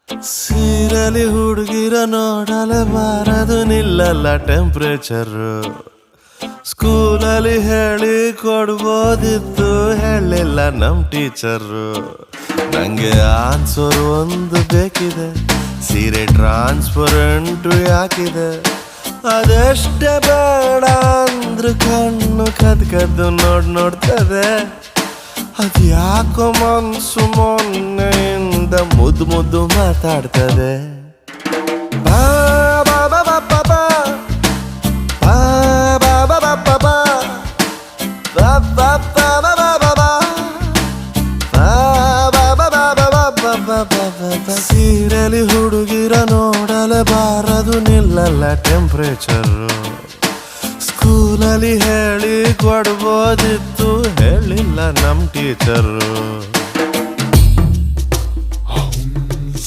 ಸೀರೆಲಿ ಹುಡುಗಿರ ನೋಡಲೆ ಬಾರದು ನಿಲ್ಲಲ್ಲ ಟೆಂಪ್ರೇಚರು. ಸ್ಕೂಲಲ್ಲಿ ಹೇಳಿ ಕೊಡ್ಬೋದಿತ್ತು, ಹೇಳಿಲ್ಲ ನಮ್ ಟೀಚರು. ನಂಗೆ ಆನ್ಸರ್ ಒಂದು ಬೇಕಿದೆ, ಸೀರೆ ಟ್ರಾನ್ಸ್ಪರೆಂಟು ಯಾಕಿದೆ? ಅದೆಷ್ಟೇ ಬೇಡ ಅಂದ್ರು ಕಣ್ಣು ಕದ್ದು ನೋಡ್ತದೆ. ಅದ್ಯಾಕೋ ಮನ್ಸು ಮೊನ್ನೆಯಿಂದ ಮುದ್ದು ಮಾತಾಡ್ತದೆ. ಬಾ ಬಾ ಬಾ ಬಾ ಬಾ ಬಾ ಬಾ ಬಾ ಬಾ ಬಾ ಬಾ ಬಾ ಬಾ ಬಾ ಬಾ ಬಾ ಬಾ ಬಾ. ಸೀರೆಲಿ ಹುಡುಗಿರ ನೋಡಲೆ ಬಾರದು ನಿಲ್ಲಲ್ಲ ಟೆಂಪ್ರೇಚರು. ಸ್ಕೂಲಲ್ಲಿ ಹೇಳಿ ಕೊಡ್ಬೋದಿತ್ತು, ಹೇಳಿಲ್ಲ ನಮ್ ಟೀಚರು.